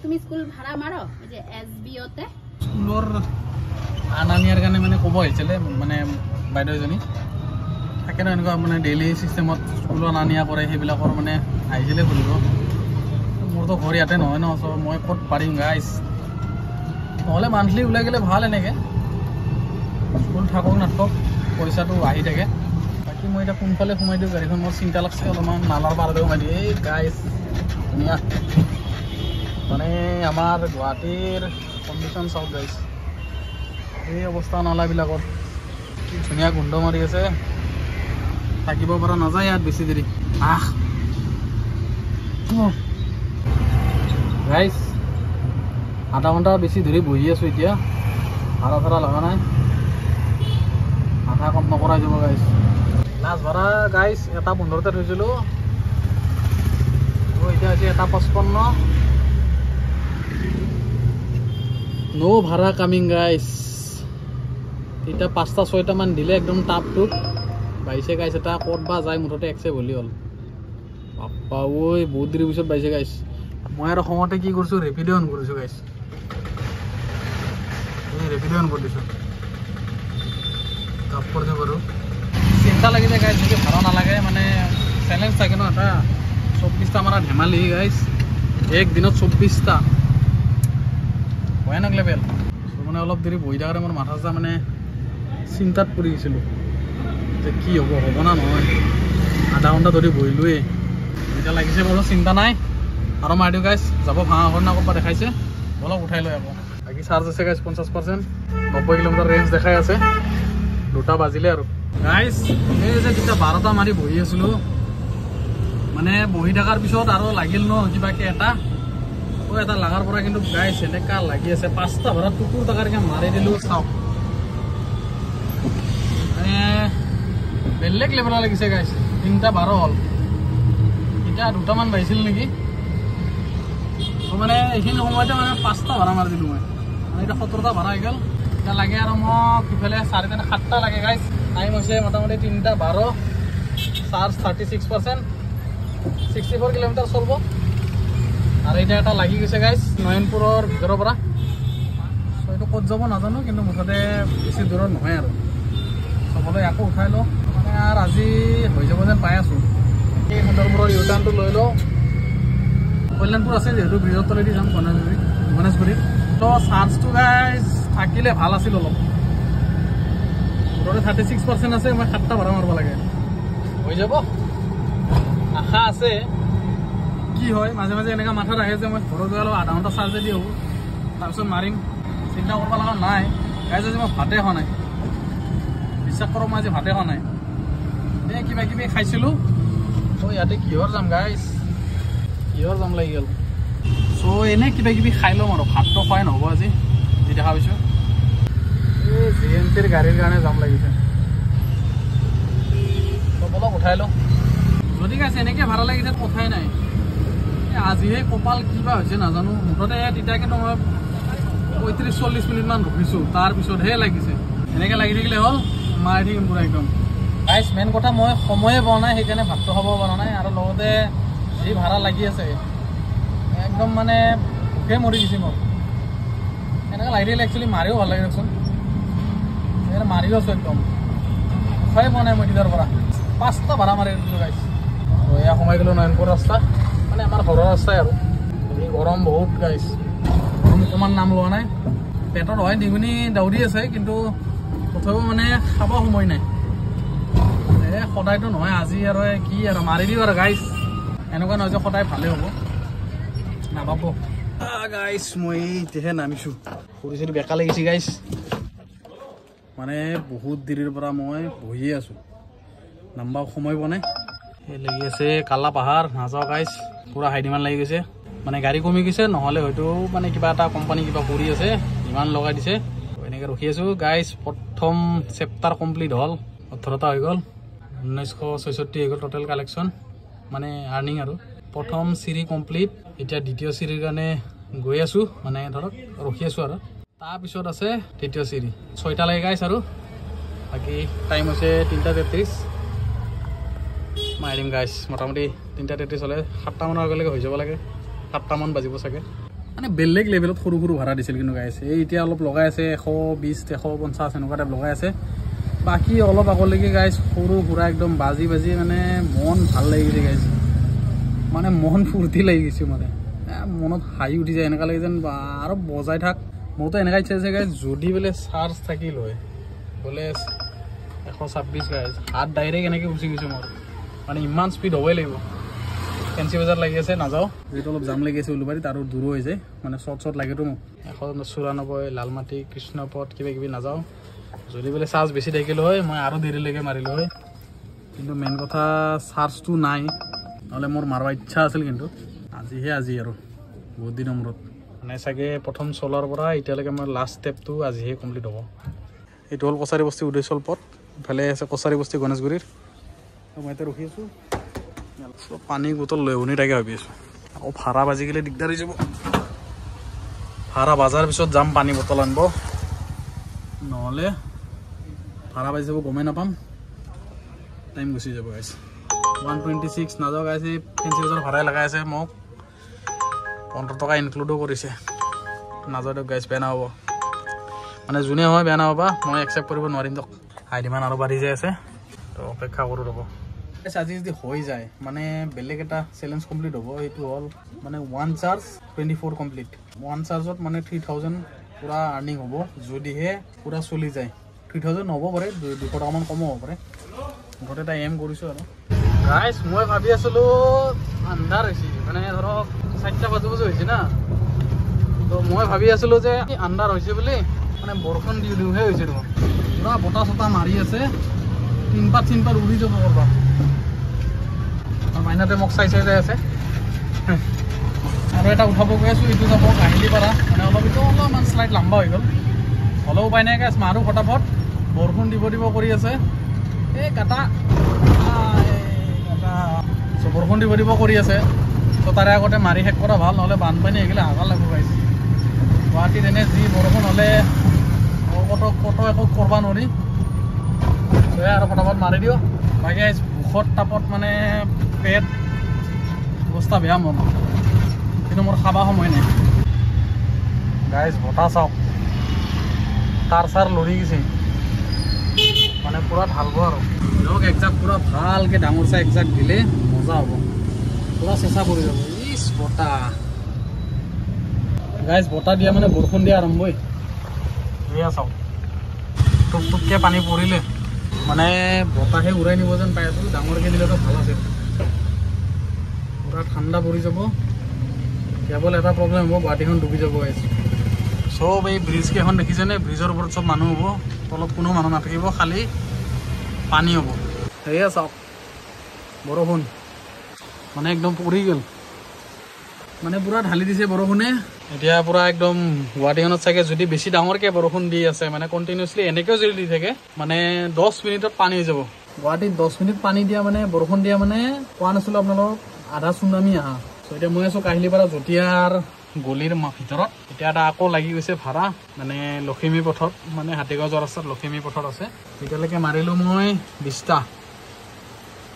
তুমি স্কুল ভাড়া মাৰো এই যে এসবিওতে স্কুলৰ আনা নিয়াৰ কাৰণে মানে ক'ব আহিছিলে মানে বাইদেউজনী থাকে ন এনেকুৱা মানে ডেইলি চিষ্টেমত স্কুলৰ আনা নিয়া কৰে সেইবিলাকৰ মানে আহিছিলে খুলিব মোৰতো ঘৰ ইয়াতে নহয় ন চ' মই ক'ত পাৰিম গাইছ নহ'লে মান্থলি ওলাই গ'লে ভাল এনেকৈ স্কুল থাকক নাথাকক পইচাটো আহি থাকে বাকী মই এতিয়া কোনফালে সোমাই দিওঁ গাড়ীখন মোৰ চিন্তা লাগছে অলপমান নালাৰ পাৰতে সোমাই দিওঁ এই গাইছ ধুনীয়া মানে আমাৰ গুৱাহাটীৰ কণ্ডিশ্যন চাওক গাইছ এই অৱস্থা নালাবিলাকৰ কি ধুনীয়া গোন্ধ মাৰি আছে থাকিব পৰা নাযায় ইয়াত বেছি দেৰি গাইছ আধা ঘণ্টা বেছি ধৰি বহি আছোঁ এতিয়া ভাড়া লগা নাই আধা কম নকৰাই যাব গাইছ লাষ্ট ভাড়া গাইছ 1:15তে থৈছিলোঁ এতিয়া হৈছে 1:55 নো ভাড়া কামিং গাইছ এতিয়া 5টা 6টামান দিলে একদম টাপটোত বাইছে গাইছ এটা ক'ত বা যায় মুঠতে একচেপ্ট হ'লি হ'ল বাপ্পা ঐ বহুত দেৰি পিছত বাইছে গাইছ মই আৰু সময়তে কি কৰিছোঁ ৰেপিড' অন কৰিছোঁ গাইছ এই ৰেপিড' অন কৰি দিছোঁ কাপ কৰি দিব পাৰোঁ চিন্তা লাগি যায় গাইছ যদি ভাড়া নালাগে মানে চেলেঞ্জ থাকে ন এটা 24টা মাৰা ধেমালি গাইছ একদিনত 24টা ভয়ানক লেভেল মানে অলপ দেৰি বহি থাকোঁতে মোৰ মাথা চাথা মানে চিন্তাত পৰি গৈছিলোঁ যে কি হ'ব না নহয় আধা ঘণ্টা ধৰি বহিলোৱেই এতিয়া লাগিছে বাৰু চিন্তা নাই আৰু মাৰি দিওঁ গাইছ যাব ভাঙা ঘৰ না ক'ৰবাত দেখাইছে অলপ উঠাই লৈ আকৌ বাকী চাৰ্জ আছে গাইছ 50% 90 কিলোমিটাৰ ৰেঞ্জ দেখাই আছে 2টা বাজিলে আৰু গাইছ এই যে যেতিয়া 12টা মাৰি বহি আছিলোঁ মানে বহি থকাৰ পিছত আৰু লাগিল ন কিবাকৈ এটা লাগাৰ পৰা কিন্তু গাইছ এনেকা লাগি আছে 5টা ভাড়া টুকুৰ টকাৰকৈ মাৰি দিলোঁ চাওক মানে বেলেগ লেভেলৰ লাগিছে গাইছ 3:12 হ'ল এতিয়া 2টামান বাজিছিল নেকি মানে এইখিনি সময়তে মানে 5টা ভাড়া মাৰি দিলোঁ মই মানে এতিয়া 17টা ভাড়া হৈ গ'ল এতিয়া লাগে আৰু মোক ইফালে 7টা লাগে গাইছ টাইম হৈছে মোটামুটি 3:12 চাৰ্জ 36% 64 কিলোমিটাৰ চলিব আৰু এতিয়া এটা লাগি গৈছে গাইছ নয়নপুৰৰ ভিতৰৰ পৰা চ' এইটো ক'ত যাব নাজানো কিন্তু মুঠতে বেছি দূৰত নহয় আৰু চবলৈ আকৌ উঠাই লওঁ মানে আৰু আজি হৈ যাব যেন পাই আছোঁ এই সুন্দৰপুৰৰ ইউটাৰ্ণটো লৈ লওঁ কল্যাণপুৰ আছে যিহেতু ব্ৰিজৰ তলেদি যাম গণেশগুৰিত তো চাৰ্জটো গাইছ থাকিলে ভাল আছিল অলপ মুঠতে 36% আছে মই 7টা ভাড়া মাৰিব লাগে হৈ যাব আশা আছে কি হয় মাজে মাজে এনেকুৱা মাথাত আহে যে মই ঘৰত গৈ অলপ আধা ঘণ্টা চাৰ্জে দি হ'ব তাৰপিছত মাৰিম চিন্তা কৰিব লগা নাই গাইছ আজি মই ভাতে খোৱা নাই বিশ্বাস কৰক মই আজি ভাতে খোৱা নাই এই কিবা কিবি খাইছিলোঁ ত' ইয়াতে কিহৰ যাম গাইছ কিহৰ যাম লাগি গ'ল চ' এনেই কিবা কিবি খাই ল'ম আৰু ভাতটো খোৱাই নহ'ব আজি যি দেখা পাইছোঁ এই GMTৰ গাড়ীৰ কাৰণে যাম লাগিছে ত' বলক উঠাই লওঁ যদি গাইছ এনেকৈ ভাড়া লাগিছে কথাই নাই আজিহে কপাল কিবা হৈছে নাজানো মুঠতে তেতিয়া কিন্তু মই 35-40 মিনিটমান ৰখিছোঁ তাৰপিছতহে লাগিছে এনেকৈ লাগি থাকিলে হ'ল মাৰি থাকিম পুৰা একদম গাইছ মেইন কথা মই সময়ে পোৱা নাই সেইকাৰণে ভাতটো খাব পৰা নাই আৰু লগতে যি ভাড়া লাগি আছে একদম মানে ভোকে মৰি গৈছে মোক এনেকৈ লাগি থাকিলে একচুৱেলি মাৰিও ভাল লাগে দেচোন সেইকাৰণে মাৰিও আছোঁ একদম উঠাই পোৱা নাই মই তেতিয়াৰ পৰা 5টা ভাড়া মাৰি দিলোঁ গাইছ এয়া সোমাই গ'লোঁ নয়নপুৰ ৰাস্তা মানে আমাৰ ঘৰৰ ৰাস্তাই আৰু গৰম বহুত গাইছ গৰম অকণমান নাম লোৱা নাই পেটত হয় নিগুনি দাউৰি আছে কিন্তু তথাপিও মানে খাব সময় নাই সদায়তো নহয় আজি আৰু কি আৰু মাৰি দিওঁ আৰু গাইছ এনেকুৱা নহয় যে সদায় ভালে হ'ব নাপাব গাইছ মই এতিয়াহে নামিছোঁ কৰিছিলোঁ বেকা লাগিছে গাইছ মানে বহুত দেৰিৰ পৰা মই বহিয়ে আছোঁ নাম্বাৰ সময় পোৱা নাই এই লাগি আছে কালা পাহাৰ নাযাওঁ গাইছ পুৰা হাইডিমান লাগি গৈছে মানে গাড়ী কমি গৈছে নহ'লে হয়তো মানে কিবা এটা কোম্পানী কিবা কৰি আছে ইমান লগাই দিছে এনেকৈ ৰখি আছোঁ গাইছ প্ৰথম চেপ্টাৰ কমপ্লিট হ'ল 18টা হৈ গ'ল 1966 হৈ গ'ল টোটেল কালেকশ্যন মানে আৰ্নিং আৰু প্ৰথম চিৰি কমপ্লিট এতিয়া দ্বিতীয় চিৰিৰ কাৰণে গৈ আছোঁ মানে ধৰক ৰখি আছোঁ আৰু তাৰপিছত আছে তৃতীয় চিৰি 6টা লাগে গাইছ আৰু বাকী টাইম হৈছে 3:33 মাৰিম গাইছ মোটামুটি 3:33 হ'লে 7টা মানৰ আগলৈকে হৈ যাব লাগে 7টা মান বাজিব চাগে মানে বেলেগ লেভেলত সৰু সৰু ভাড়া দিছিল কিন্তু গাইছ এই এতিয়া অলপ লগাই আছে 120 150 এনেকুৱা টাইপ লগাই আছে বাকী অলপ আগলৈকে গাইছ সৰু সুৰা একদম বাজি বাজি মানে মন ভাল লাগি গৈছে গাইছ মানে মন ফূৰ্তি লাগি গৈছে মানে মনত হাঁহি উঠি যায় এনেকুৱা লাগে যেন আৰু বজাই থাক মোৰতো এনেকুৱা ইচ্ছা আছে গাইছ যদি বোলে চাৰ্জ থাকিল হয় বোলে 126 গাইছ হাত ডাইৰেক্ট এনেকৈ গুচি গৈছে মোৰ মানে ইমান স্পীড হ'বই লাগিব ফেঞ্চি বজাৰ লাগি আছে নাযাওঁ যিটো অলপ জাম লাগি আছে উলুবাৰীত আৰু দূৰো হৈ যায় মানে শ্বৰ্ট লাগেতো মোক 194 লালমাটি কৃষ্ণপথ কিবা কিবি নাযাওঁ যদি বোলে চাৰ্জ বেছি থাকিলে হয় মই আৰু দেৰিলৈকে মাৰিলোঁ হয় কিন্তু মেইন কথা চাৰ্জটো নাই নহ'লে মোৰ মাৰিব ইচ্ছা আছিল কিন্তু আজি আৰু বহুত দিনৰ মূৰত মানে চাগে প্ৰথম চলাৰ পৰা এতিয়ালৈকে মই লাষ্ট ষ্টেপটো আজিহে কমপ্লিট হ'ব এইটো হ'ল কছাৰী বস্তি উদয়চল পথ ইফালে আছে কছাৰী বস্তি গণেশগুৰিৰ মই এতিয়া ৰখি আছোঁ পানী বটল লৈ শুনি তাকে ভাবি আছোঁ আকৌ ভাড়া বাজি গ'লে দিগদাৰ হৈ যাব ভাড়া বাজাৰ পিছত যাম পানী বটল আনিব নহ'লে ভাড়া বাজি যাব গমেই নাপাম টাইম গুচি যাব গাইছ 126 নাযাওঁ গাইছ এই ফেঞ্চি বজাৰ ভাড়াই লগাই আছে মোক 15 টকা ইনক্লুডো কৰিছে নাযাওঁ দিয়ক গাইছ বেয়া নহ'ব মানে যোনে হয় বেয়া নহ'বা মই একচেপ্ট কৰিব নোৱাৰিম দিয়ক হাইডিমান আৰু বাঢ়ি যাই আছে তো অপেক্ষা কৰোঁ ৰ'ব আজি যদি হৈ যায় মানে বেলেগ এটা চেলেঞ্জ কমপ্লিট হ'ব সেইটো হ'ল মানে 1 চাৰ্জ 24 কমপ্লিট 1 চাৰ্জত মানে 3000 পুৰা আৰ্নিং হ'ব যদিহে পুৰা চলি যায় 3000 হ'ব পাৰে 200 টকামান কম হ'ব পাৰে মুঠতে এটা এম কৰিছোঁ আৰু গাইছ মই ভাবি আছিলোঁ আন্ধাৰ হৈছে মানে ধৰক 4টা বাজু হৈছে না তো মই ভাবি আছিলোঁ যে আন্ধাৰ হৈছে বুলি মানে বৰষুণ দিওঁহে হৈছে দেখোন পুৰা বতাহ চতাহ মাৰি আছে তিনপাত উৰি যাব কৰবা আৰু মাইনাতে মোক চাই যাই আছে আৰু এটা উঠাব গৈ আছোঁ এইটো যাব কাহিলীপাৰা মানে অলপমান শ্লাইড লম্বা হৈ গ'ল হ'লেও উপায় নাই গাইছ মাৰো ফটাফট বৰষুণ দিব কৰি আছে এই কাটা বৰষুণ দিব কৰি আছে তো তাৰে আগতে মাৰি শেষ কৰা ভাল নহ'লে বানপানী আহিলে হাগা লাগিব গাইছ গুৱাহাটীত এনে যি বৰষুণ হ'লে কটো একো কৰিব নোৱাৰি আৰু ফটাফট মাৰি দিওঁ বাকী বুখত তাপত মানে পেট অৱস্থা বেয়া মন কিন্তু মোৰ খাবা সময় নাই গাইছ বতাহ চাওক তাৰ চাৰ লৰি গৈছে মানে পুৰা ঢালব আৰু ধৰক একজাক পুৰা ভালকৈ ডাঙৰ চাই একজাক দিলে মজা হ'ব পুৰা চেঁচা পৰি যাব ইছ বতাহ গাইছ বতাহ দিয়া মানে বৰষুণ দিয়া আৰম্ভই এয়া চাওক টুপটুপকৈ পানী পৰিলে মানে বতাহে উৰাই নিব যেন পাই আছোঁ ডাঙৰকৈ দিলেতো ভাল আছিল পুৰা ঠাণ্ডা পৰি যাব কেৱল এটা প্ৰব্লেম হ'ব গুৱাহাটীখন ডুবি যাব গাইছ চব এই ব্ৰিজকেইখন দেখিছেনে ব্ৰিজৰ ওপৰত চব মানুহ হ'ব তলত কোনো মানুহ নাথাকিব খালি পানী হ'ব সেয়া চাওক বৰষুণ মানে একদম পৰি গ'ল মানে পুৰা ঢালি দিছে বৰষুণে এতিয়া পুৰা একদম গুৱাহাটীখনত চাগে যদি বেছি ডাঙৰকৈ বৰষুণ দি আছে মানে কণ্টিনিউছলি এনেকৈও যদি দি থাকে মানে 10 মিনিটত পানী হৈ যাব গুৱাহাটীত 10 মিনিট পানী দিয়া মানে বৰষুণ দিয়া মানে কোৱা নাছিলোঁ আপোনালোকক আধা চুনামি আহা চ' এতিয়া মই আছোঁ কাহিলীপাৰা জটিয়াৰ গলিৰ ভিতৰত এতিয়া এটা আকৌ লাগি গৈছে ভাড়া মানে লখিমী পথত মানে হাতীগাঁও যোৱা ৰাস্তাত লখিমী পথত আছে এতিয়ালৈকে মাৰিলোঁ মই 20টা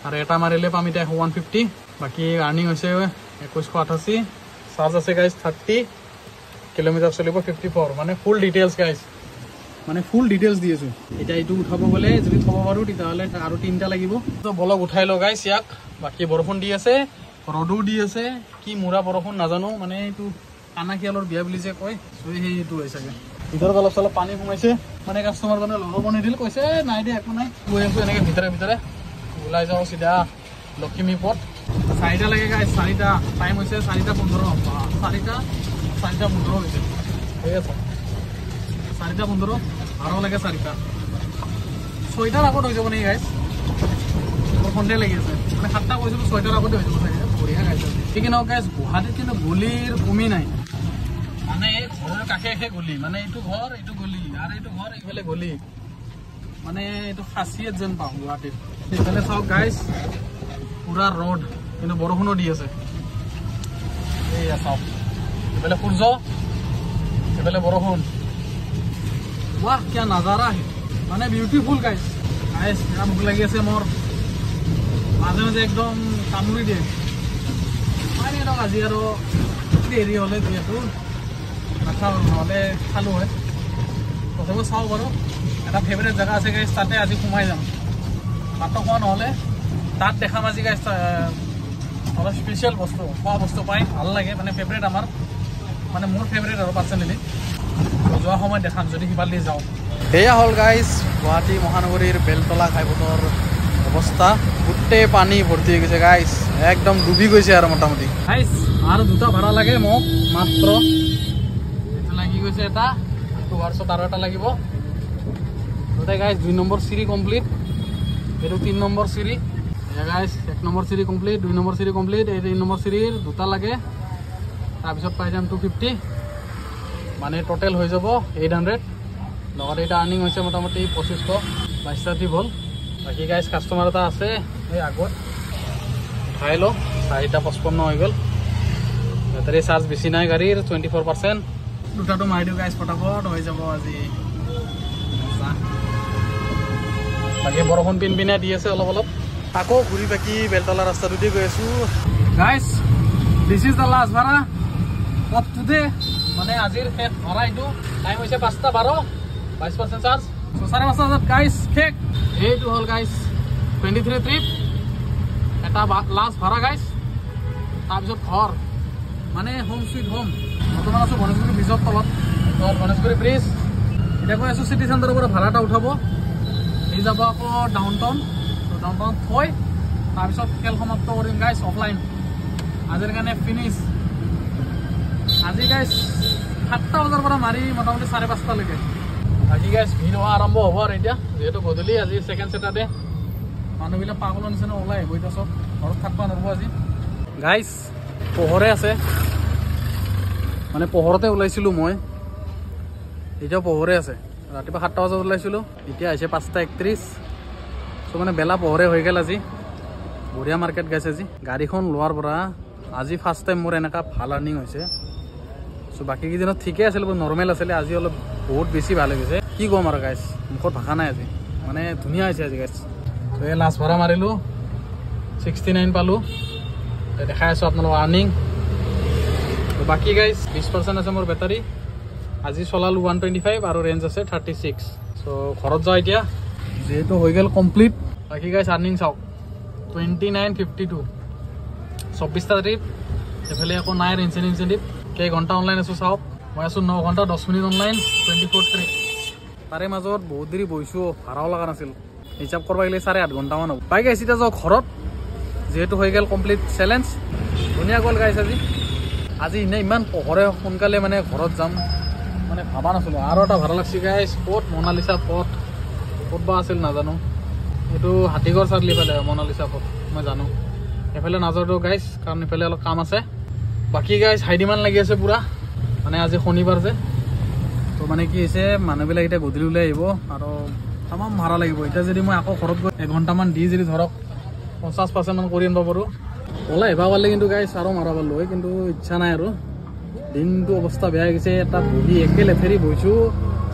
আৰু এটা মাৰিলে পাম এতিয়া 150 বাকী আৰ্নিং হৈছে 2188 চাৰ্জ আছে গাইছ 30 কিলোমিটাৰ চলিব 54 মানে ফুল ডিটেইলছ গাইছ মানে ফুল ডিটেইলছ দি আছোঁ এতিয়া এইটো উঠাব গ'লে যদি থ'ব পাৰোঁ তেতিয়াহ'লে আৰু 3টা লাগিব তো বলক উঠাই লওঁ গাইছ ইয়াক বাকী বৰষুণ দি আছে ৰ'দো দি আছে কি মূৰা বৰষুণ নাজানো মানে এইটো কানাকিয়ালৰ বিয়া বুলি যে কয় সেইটো হয় চাগে ভিতৰত অলপ চলপ পানী সোমাইছে মানে কাষ্টমাৰ কাৰণে লগাব নিদিল কৈছে নাই দে একো নাই গৈ আছোঁ এনেকৈ ভিতৰে ওলাই যাওঁ চিধা লখিমীপথ 4টা লাগে গাইছ 4টা টাইম হৈছে 4:15 4:15 হৈছে ঠিক আছে 4:15 আৰু লাগে 4টা 6টাৰ আগত হৈ যাব নেকি গাইছ সন্ধিয়া লাগি আছে মানে 7টা কৈছিলোঁ 6টাৰ আগতে হৈ যাব চাগে বঢ়িয়া গাইছে ঠিক নহওক গাইছ গুৱাহাটীত কিন্তু গলিৰ কমি নাই মানে এই ঘৰৰ কাষে কাষে গলি মানে এইটো ঘৰ এইটো গলি আৰু এইটো ঘৰ এইফালে গলি মানে এইটো খাচিয়ত যেন পাওঁ গুৱাহাটীত এইফালে চাওক গাইছ পুৰা ৰ'দ কিন্তু বৰষুণো দি আছে এইয়া চাওক এইফালে সূৰ্য এইফালে বৰষুণ ৱাহ কিয়া নাজাৰা মানে বিউটিফুল গাইছ গাইছ এটা ভোক লাগি আছে মোৰ মাজে মাজে একদম কামুৰি দিয়ে মানে ধৰক আজি আৰু দেৰি হ'লে যিহেতু নাখাওঁ নহ'লে খালোঁ হয় তথাপিও চাওঁ বাৰু এটা ফেভৰেট জেগা আছে গাইছ তাতে আজি সোমাই যাম ভাতটো খোৱা নহ'লে তাত দেখাম আজি গাইছ অলপ স্পেচিয়েল বস্তু খোৱা বস্তু পাই ভাল লাগে মানে ফেভৰেট আমাৰ মানে মোৰ ফেভৰেট আৰু পাৰ্চনেলি যোৱা সময়ত দেখাম যদি সিফালে যাওঁ সেয়া হ'ল গাইছ গুৱাহাটী মহানগৰীৰ বেলতলা ঘাইপথৰ অৱস্থা গোটেই পানী ভৰ্তি হৈ গৈছে গাইছ একদম ডুবি গৈছে আৰু মোটামুটি গাইছ আৰু 2টা ভাড়া লাগে মোক মাত্ৰ এইটো লাগি গৈছে এটা এইটো হোৱাৰ পিছত আৰু এটা লাগিব গোটেই গাইছ 2 নম্বৰ চিৰি কমপ্লিট এইটো 3 নম্বৰ চিৰি গাইছ 1 নম্বৰ চিৰি কমপ্লিট 2 নম্বৰ চিৰি কমপ্লিট এই 3 নম্বৰ চিৰিৰ 2টা লাগে তাৰপিছত পাই যাম 250 মানে টোটেল হৈ যাব 800 লগত এটা আৰ্নিং হৈছে মোটামুটি 2500 ট্ৰিপ হ'ল বাকী গাইছ কাষ্টমাৰ এটা আছে এই আগত খাই লওঁ 4:55 হৈ গ'ল বেটাৰী চাৰ্জ বেছি নাই গাড়ীৰ 24% 2টাটো মাৰি দিওঁ গাইছ ফটাফট হৈ যাব আজি বাকী বৰষুণ পিনপিনে দি আছে অলপ অলপ আকৌ ঘূৰি বাকী বেলতলা ৰাস্তাটোতে গৈ আছোঁ গাইছ দিছ ইজ দ্য লাষ্ট ভাড়া অফ টুডে মানে আজিৰ শেষ ভাড়া এইটো টাইম হৈছে 5:12 22% চাৰ্জ 5:30 গাইছ শেষ এইটো হ'ল গাইছ 23 ট্ৰিপ এটা লাষ্ট ভাড়া গাইছ তাৰপিছত ঘৰ মানে হোম চুইট হোম বৰ্তমান আছোঁ গণেশগুৰি ব্ৰিজৰ তলত গণেশগুৰি ব্ৰিজ এতিয়া কৈ আছোঁ চিটি চেণ্টাৰৰ পৰা ভাড়া এটা উঠাব এই যাব আকৌ ডাউন টাউন থৈ তাৰপিছত খেল সমাপ্ত কৰিম গাইছ অফলাইন আজিৰ কাৰণে ফিনিছ আজি গাইছ 7টা বজাৰ পৰা মাৰি মোটামুটি 5:30লৈকে বাকী গাইছ ভিৰ হোৱা আৰম্ভ হ'ব আৰু এতিয়া যিহেতু গধূলি আজি ছেকেণ্ড ছেটাৰডে মানুহবিলাক পাগলৰ নিচিনা ওলাই আহিব এতিয়া চব ঘৰত থাকিব নোৱাৰিব আজি গাইছ পোহৰে আছে মানে পোহৰতে ওলাইছিলোঁ মই এতিয়াও পোহৰে আছে ৰাতিপুৱা 7টা বজাত ওলাইছিলোঁ এতিয়া আহিছে 5:31 চ' মানে বেলা পোহৰে হৈ গ'ল আজি বঢ়িয়া মাৰ্কেট গাইছে আজি গাড়ীখন লোৱাৰ পৰা আজি ফাৰ্ষ্ট টাইম মোৰ এনেকুৱা ভাল আৰ্নিং হৈছে চ' বাকী কেইদিনত ঠিকে আছিলে নৰ্মেল আছিলে আজি অলপ বহুত বেছি ভাল হৈ গৈছে কি ক'ম আৰু গাইছ মুখত ভাষা নাই আজি মানে ধুনীয়া হৈছে আজি গাইছ চ' এই লাষ্ট ভাড়া মাৰিলোঁ 69 পালোঁ দেখাই আছোঁ আপোনালোকৰ আৰ্নিং বাকী গাইছ 20% আছে মোৰ বেটাৰী আজি চলালোঁ 125 আৰু ৰেঞ্জ আছে 36 চ' ঘৰত যাওঁ এতিয়া যিহেতু হৈ গ'ল কমপ্লিট বাকী গাইছ আৰ্নিং চাওক 2952 24টা ট্ৰিপ এইফালে আকৌ নাই ইনচেণ্টিভ কেইঘণ্টা অনলাইন আছোঁ চাওক মই আছোঁ 9 ঘণ্টা 10 মিনিট অনলাইন 24 ট্ৰিপ তাৰে মাজত বহুত দেৰি বহিছোঁ ভাড়াও লগা নাছিল হিচাপ কৰিব গ'লে 8.5 ঘণ্টামান হ'ব পাই গাইছ এতিয়া যাওঁ ঘৰত যিহেতু হৈ গ'ল কমপ্লিট চেলেঞ্জ ধুনীয়া গ'ল গাইছ আজি ইমান পোহৰে সোনকালে মানে ঘৰত যাম মানে ভাবা নাছিলোঁ আৰু এটা ভাড়া লাগছে গাইছ ক'ত মনালিছা পথ ক'ত বা আছিল নাজানো এইটো হাতীগড় চাৰিআলি ফালে মনালিছা পথ মই জানো এইফালে নাযাওঁতো গাইছ কাৰণ এইফালে অলপ কাম আছে বাকী গাইছ হাইডিমান লাগি আছে পুৰা মানে আজি শনিবাৰ যে তো মানে কি হৈছে মানুহবিলাক এতিয়া গধূলি ওলাই আহিব আৰু তামাম ভাড়া লাগিব এতিয়া যদি মই আকৌ ঘৰত গৈ 1 ঘণ্টামান দি যদি ধৰক 50% মান কৰি আনিব পাৰোঁ ওলাই আহিব পাৰিলে কিন্তু গাইছ আৰু মাৰা পালোঁ হয় কিন্তু ইচ্ছা নাই আৰু দিনটো অৱস্থা বেয়া হৈ গৈছে তাত বহি একে লেঠেৰি বহিছোঁ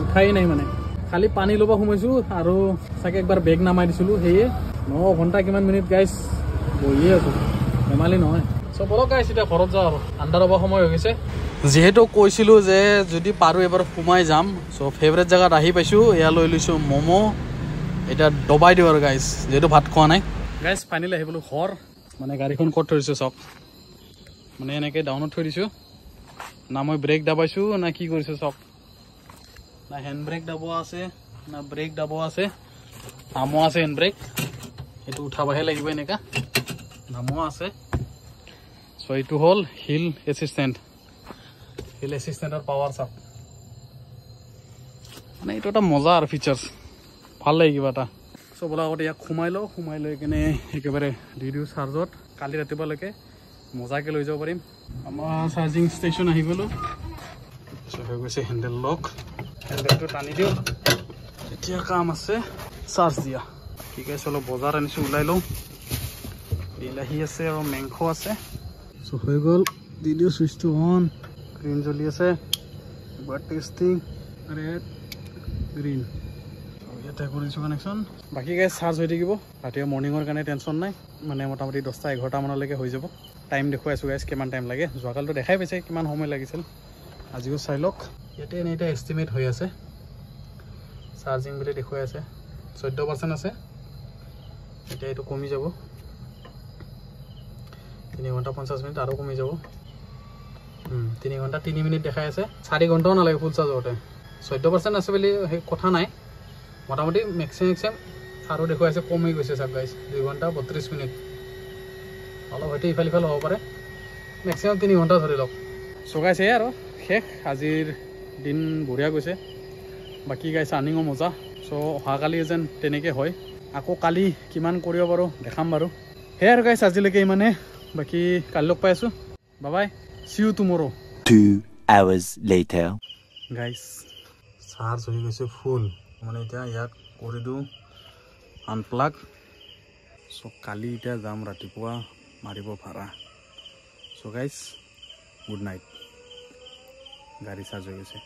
উঠাই নাই মানে খালি পানী ল'ব সোমাইছোঁ আৰু চাগে একবাৰ বেগ নামাই দিছিলোঁ সেয়ে 9 ঘণ্টা কিমান মিনিট গাইছ বহিয়ে আছোঁ ধেমালি নহয় চ' বলক গাইছ এতিয়া ঘৰত যাওঁ আৰু আন্ধাৰ হ'ব সময় হৈ গৈছে যিহেতু কৈছিলোঁ যে যদি পাৰোঁ এবাৰ সোমাই যাম চ' ফেভৰেট জেগাত আহি পাইছোঁ এয়া লৈ লৈছোঁ ম'ম' এতিয়া দবাই দিওঁ আৰু গাইছ যিহেতু ভাত খোৱা নাই গাইছ ফাইনেলি আহি পালোঁ ঘৰ মানে গাড়ীখন ক'ত থৈ দিছোঁ চাওক মানে এনেকৈ ডাউনত থৈ দিছোঁ না মই ব্ৰেক দাবাইছোঁ না কি কৰিছোঁ চাওক না হেণ্ড ব্ৰেক দাবোৱা আছে না ব্ৰেক দাবোৱা আছে নামো আছে হেণ্ড ব্ৰেক এইটো উঠাবহে লাগিব এনেকা নামো আছে সো এইটো হল হিল এসিস্ট্যান্টৰ পাৱাৰ সাপ মানে এইটো এটা মজা আৰু ফিচাৰ্স ভাল লাগে কিবা এটা সো বলা আগতে ইয়াক সোমাই লৈ কিনে একেবাৰে দি দিওঁ চাৰ্জত কালি ৰাতিপুৱালৈকে মজাকে লৈ যাব পাৰিম আমাৰ চাৰ্জিং ষ্টেচন আহি গ'লো সো হৈ গৈছে হেণ্ডেল লক হেণ্ডেলটো টানি দিওঁ এতিয়া কাম আছে চাৰ্জ দিয়া ঠিক আছে অলপ বজাৰ আনিছোঁ ওলাই লওঁ বিলাহী আছে আৰু মাংস আছে সো হৈ গ'ল দি দিওঁ চুইচটো অন গ্ৰীণ জ্বলি আছে এবাৰ টেষ্টিং ৰেড গ্ৰীণ ইয়াতে কৰিছোঁ কানেকশ্যন বাকী গাইজ চাৰ্জ হৈ থাকিব ৰাতিপুৱা মৰ্ণিঙৰ কাৰণে টেনশ্যন নাই মানে মোটামুটি 10-11টা মানলৈকে হৈ যাব টাইম দেখুৱাই আছোঁ গাইজ কিমান টাইম লাগে যোৱাকালিতো দেখাই পাইছে কিমান সময় লাগিছিল আজিও চাই লওক ইয়াতে এনেই এটা এষ্টিমেট হৈ আছে চাৰ্জিং বুলি দেখুৱাই আছে 14% আছে এতিয়া এইটো কমি যাব 3 ঘণ্টা 50 মিনিট আৰু কমি যাব 3 ঘণ্টা 3 মিনিট দেখাই আছে 4 ঘণ্টাও নালাগে ফুল চাৰ্জ হওঁতে 14% আছে বুলি সেই কথা নাই মোটামুটি মেক্সিমাম আৰু দেখুৱাইছে কমি গৈছে চাওক গাইজ 2 ঘণ্টা 32 মিনিট অলপ হয়তো ইফাল হ'ব পাৰে মেক্সিমাম 3 ঘণ্টা ধৰি লওক চ' গাইজ এই আৰু শেষ আজিৰ দিন বঢ়িয়া গৈছে বাকী গাইজ আৰ্নিঙো মজা চ' অহাকালি যেন তেনেকৈ হয় আকৌ কালি কিমান কৰিব পাৰোঁ দেখাম বাৰু সেয়াই আৰু গাইজ আজিলৈকে ইমানে বাকী কালি লগ পাই আছোঁ বাই see you tomorrow 2 hours later guys charge হৈ গৈছে ফুল মানে এতিয়া ইয়াক কৰি দিওঁ আনপ্লাগ চ' কালি এতিয়া যাম ৰাতিপুৱা মাৰিব ভাড়া চ' গাইজ গুড নাইট গাড়ী চাৰ্জ হৈ গৈছে